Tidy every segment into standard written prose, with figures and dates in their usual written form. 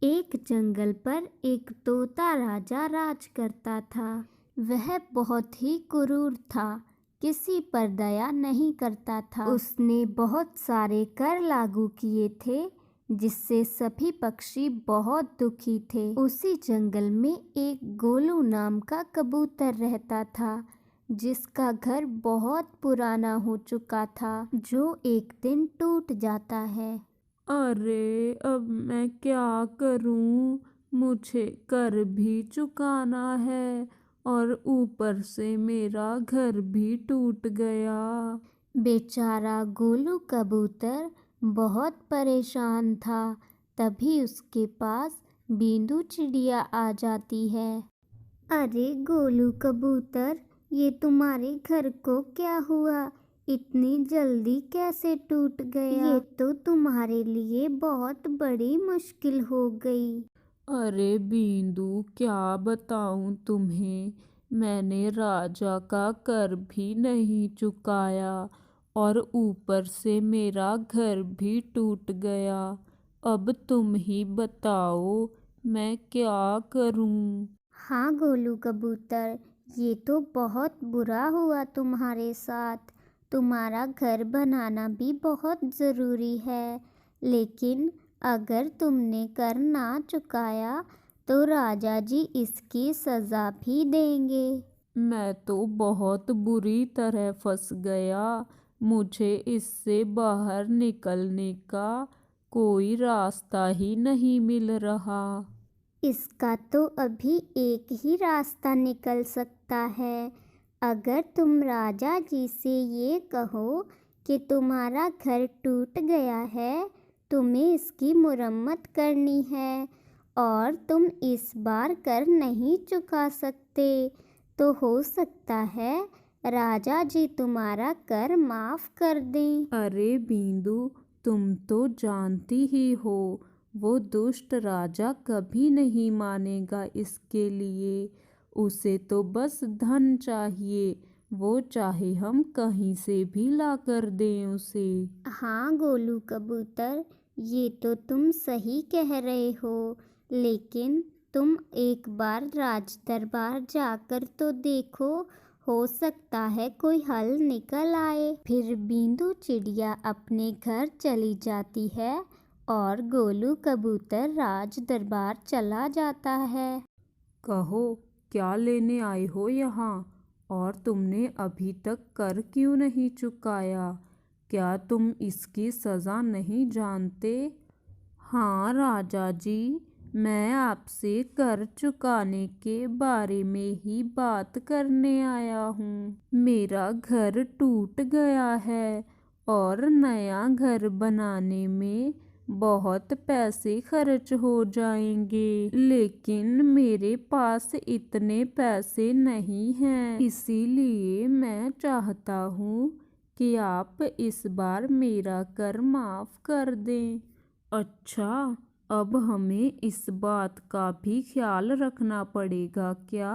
एक जंगल पर एक तोता राजा राज करता था। वह बहुत ही क्रूर था, किसी पर दया नहीं करता था। उसने बहुत सारे कर लागू किए थे, जिससे सभी पक्षी बहुत दुखी थे। उसी जंगल में एक गोलू नाम का कबूतर रहता था, जिसका घर बहुत पुराना हो चुका था, जो एक दिन टूट जाता है। अरे अब मैं क्या करूं? मुझे कर भी चुकाना है और ऊपर से मेरा घर भी टूट गया। बेचारा गोलू कबूतर बहुत परेशान था। तभी उसके पास बींदू चिड़िया आ जाती है। अरे गोलू कबूतर, ये तुम्हारे घर को क्या हुआ? इतनी जल्दी कैसे टूट गया? ये तो तुम्हारे लिए बहुत बड़ी मुश्किल हो गई। अरे बींदू, क्या बताऊं तुम्हें। मैंने राजा का कर भी नहीं चुकाया और ऊपर से मेरा घर भी टूट गया। अब तुम ही बताओ मैं क्या करूं। हाँ गोलू कबूतर, ये तो बहुत बुरा हुआ तुम्हारे साथ। तुम्हारा घर बनाना भी बहुत ज़रूरी है, लेकिन अगर तुमने कर ना चुकाया तो राजा जी इसकी सज़ा भी देंगे। मैं तो बहुत बुरी तरह फंस गया। मुझे इससे बाहर निकलने का कोई रास्ता ही नहीं मिल रहा। इसका तो अभी एक ही रास्ता निकल सकता है। अगर तुम राजा जी से ये कहो कि तुम्हारा घर टूट गया है, तुम्हें इसकी मुरम्मत करनी है और तुम इस बार कर नहीं चुका सकते, तो हो सकता है राजा जी तुम्हारा कर माफ़ कर दें। अरे बींदु, तुम तो जानती ही हो वो दुष्ट राजा कभी नहीं मानेगा इसके लिए। उसे तो बस धन चाहिए, वो चाहे हम कहीं से भी ला कर दें उसे। हाँ गोलू कबूतर, ये तो तुम सही कह रहे हो, लेकिन तुम एक बार राज दरबार जाकर तो देखो, हो सकता है कोई हल निकल आए। फिर बींदू चिड़िया अपने घर चली जाती है और गोलू कबूतर राज दरबार चला जाता है। कहो, क्या लेने आए हो यहाँ? और तुमने अभी तक कर क्यों नहीं चुकाया? क्या तुम इसकी सज़ा नहीं जानते? हाँ राजा जी, मैं आपसे कर चुकाने के बारे में ही बात करने आया हूँ। मेरा घर टूट गया है और नया घर बनाने में बहुत पैसे खर्च हो जाएंगे, लेकिन मेरे पास इतने पैसे नहीं हैं। इसीलिए मैं चाहता हूँ कि आप इस बार मेरा कर माफ़ कर दें। अच्छा, अब हमें इस बात का भी ख्याल रखना पड़ेगा क्या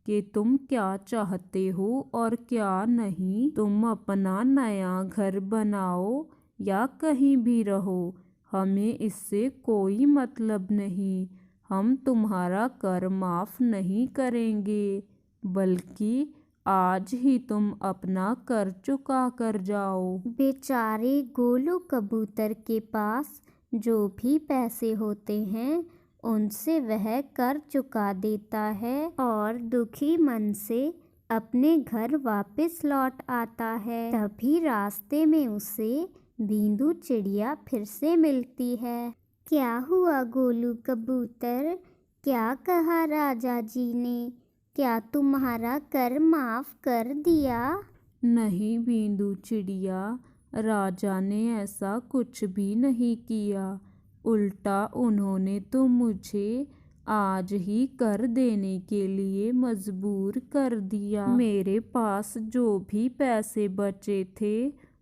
कि तुम क्या चाहते हो और क्या नहीं। तुम अपना नया घर बनाओ या कहीं भी रहो, हमें इससे कोई मतलब नहीं। हम तुम्हारा कर माफ़ नहीं करेंगे, बल्कि आज ही तुम अपना कर चुका कर जाओ। बेचारे गोलू कबूतर के पास जो भी पैसे होते हैं, उनसे वह कर चुका देता है और दुखी मन से अपने घर वापस लौट आता है। तभी रास्ते में उसे बींदू चिड़िया फिर से मिलती है। क्या हुआ गोलू कबूतर? क्या कहा राजा जी ने? क्या तुम्हारा कर माफ़ कर दिया? नहीं बींदू चिड़िया, राजा ने ऐसा कुछ भी नहीं किया। उल्टा उन्होंने तो मुझे आज ही कर देने के लिए मजबूर कर दिया। मेरे पास जो भी पैसे बचे थे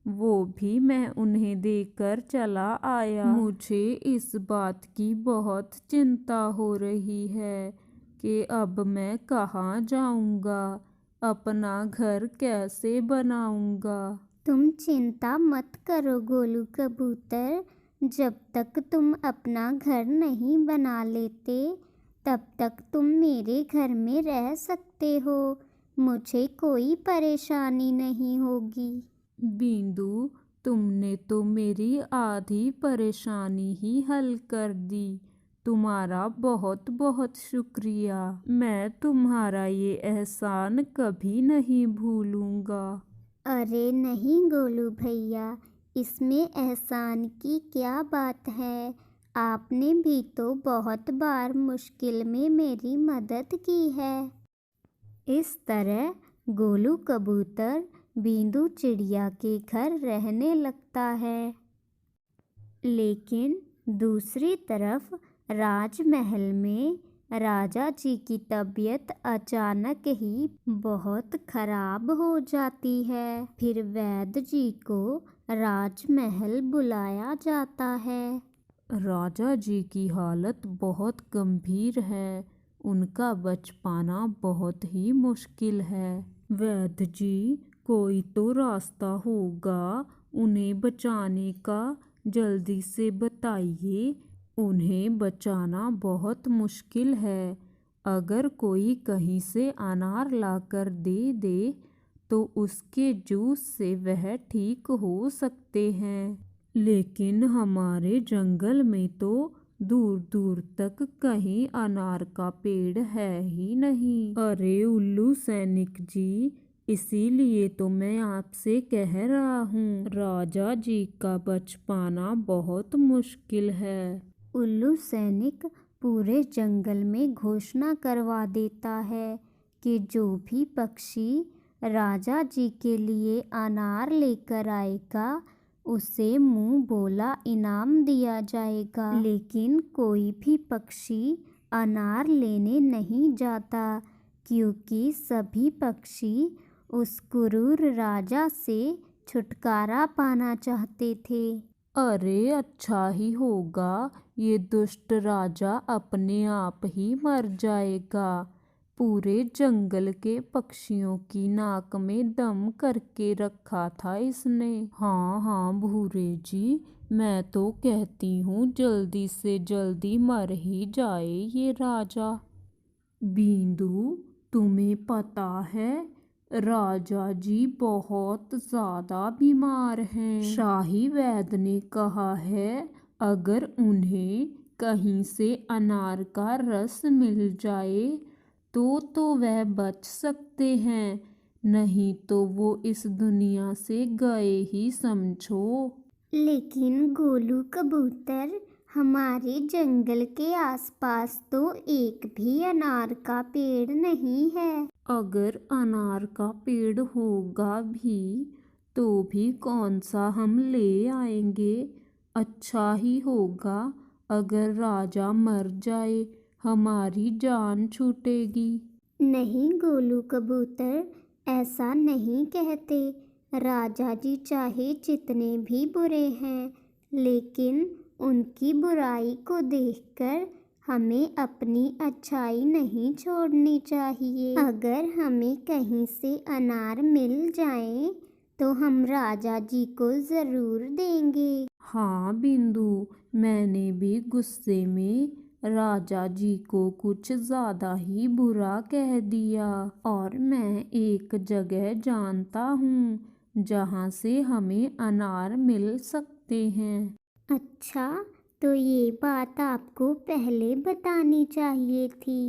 वो भी मैं उन्हें देकर चला आया। मुझे इस बात की बहुत चिंता हो रही है कि अब मैं कहाँ जाऊँगा, अपना घर कैसे बनाऊंगा। तुम चिंता मत करो गोलू कबूतर, जब तक तुम अपना घर नहीं बना लेते तब तक तुम मेरे घर में रह सकते हो, मुझे कोई परेशानी नहीं होगी। बिंदु, तुमने तो मेरी आधी परेशानी ही हल कर दी। तुम्हारा बहुत बहुत शुक्रिया। मैं तुम्हारा ये एहसान कभी नहीं भूलूंगा। अरे नहीं गोलू भैया, इसमें एहसान की क्या बात है। आपने भी तो बहुत बार मुश्किल में मेरी मदद की है। इस तरह गोलू कबूतर बिंदु चिड़िया के घर रहने लगता है। लेकिन दूसरी तरफ राजमहल में राजा जी की तबीयत अचानक ही बहुत खराब हो जाती है। फिर वैद्य जी को राजमहल बुलाया जाता है। राजा जी की हालत बहुत गंभीर है। उनका बच पाना बहुत ही मुश्किल है। वैद्य जी, कोई तो रास्ता होगा उन्हें बचाने का, जल्दी से बताइए। उन्हें बचाना बहुत मुश्किल है। अगर कोई कहीं से अनार लाकर दे दे तो उसके जूस से वह ठीक हो सकते हैं। लेकिन हमारे जंगल में तो दूर दूर तक कहीं अनार का पेड़ है ही नहीं। अरे उल्लू सैनिक जी, इसीलिए तो मैं आपसे कह रहा हूँ, राजा जी का बच पाना बहुत मुश्किल है। उल्लू सैनिक पूरे जंगल में घोषणा करवा देता है कि जो भी पक्षी राजा जी के लिए अनार लेकर आएगा उसे मुंह बोला इनाम दिया जाएगा। लेकिन कोई भी पक्षी अनार लेने नहीं जाता, क्योंकि सभी पक्षी उस क्रूर राजा से छुटकारा पाना चाहते थे। अरे अच्छा ही होगा, ये दुष्ट राजा अपने आप ही मर जाएगा। पूरे जंगल के पक्षियों की नाक में दम करके रखा था इसने। हाँ हाँ भूरे जी, मैं तो कहती हूँ जल्दी से जल्दी मर ही जाए ये राजा। बिंदु, तुम्हें पता है राजा जी बहुत ज़्यादा बीमार हैं। शाही वैद्य ने कहा है अगर उन्हें कहीं से अनार का रस मिल जाए तो वह बच सकते हैं, नहीं तो वो इस दुनिया से गए ही समझो। लेकिन गोलू कबूतर, हमारे जंगल के आसपास तो एक भी अनार का पेड़ नहीं है। अगर अनार का पेड़ होगा भी तो भी कौन सा हम ले आएंगे। अच्छा ही होगा अगर राजा मर जाए, हमारी जान छूटेगी। नहीं गोलू कबूतर, ऐसा नहीं कहते। राजा जी चाहे जितने भी बुरे हैं, लेकिन उनकी बुराई को देखकर हमें अपनी अच्छाई नहीं छोड़नी चाहिए। अगर हमें कहीं से अनार मिल जाए तो हम राजा जी को ज़रूर देंगे। हाँ बिंदु, मैंने भी गुस्से में राजा जी को कुछ ज़्यादा ही बुरा कह दिया, और मैं एक जगह जानता हूँ जहाँ से हमें अनार मिल सकते हैं। अच्छा, तो ये बात आपको पहले बतानी चाहिए थी।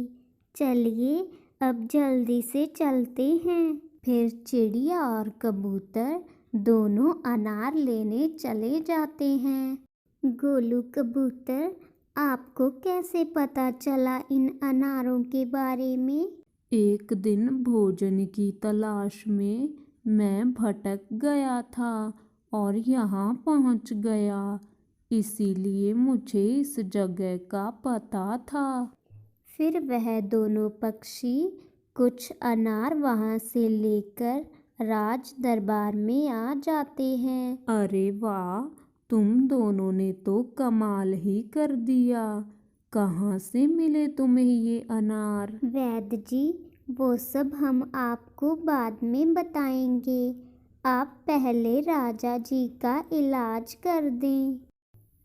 चलिए अब जल्दी से चलते हैं। फिर चिड़िया और कबूतर दोनों अनार लेने चले जाते हैं। गोलू कबूतर, आपको कैसे पता चला इन अनारों के बारे में? एक दिन भोजन की तलाश में मैं भटक गया था और यहाँ पहुँच गया, इसीलिए मुझे इस जगह का पता था। फिर वह दोनों पक्षी कुछ अनार वहाँ से लेकर राज दरबार में आ जाते हैं। अरे वाह, तुम दोनों ने तो कमाल ही कर दिया। कहाँ से मिले तुम्हें ये अनार? वैद्य जी, वो सब हम आपको बाद में बताएंगे। आप पहले राजा जी का इलाज कर दें।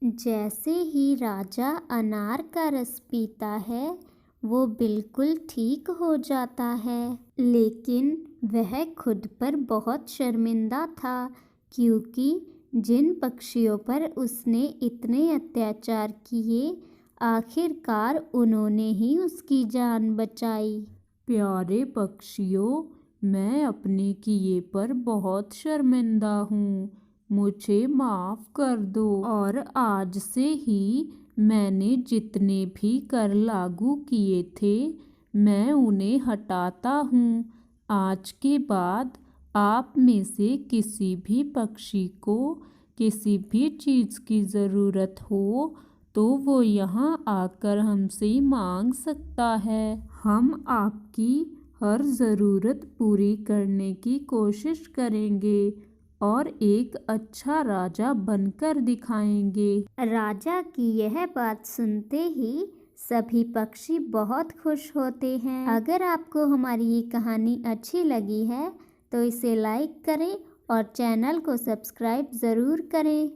जैसे ही राजा अनार का रस पीता है वो बिल्कुल ठीक हो जाता है, लेकिन वह खुद पर बहुत शर्मिंदा था क्योंकि जिन पक्षियों पर उसने इतने अत्याचार किए आखिरकार उन्होंने ही उसकी जान बचाई। प्यारे पक्षियों, मैं अपने किए पर बहुत शर्मिंदा हूँ। मुझे माफ़ कर दो और आज से ही मैंने जितने भी कर लागू किए थे मैं उन्हें हटाता हूँ। आज के बाद आप में से किसी भी पक्षी को किसी भी चीज़ की ज़रूरत हो तो वो यहाँ आकर हमसे मांग सकता है। हम आपकी हर ज़रूरत पूरी करने की कोशिश करेंगे और एक अच्छा राजा बनकर दिखाएंगे। राजा की यह बात सुनते ही सभी पक्षी बहुत खुश होते हैं। अगर आपको हमारी ये कहानी अच्छी लगी है तो इसे लाइक करें और चैनल को सब्सक्राइब ज़रूर करें।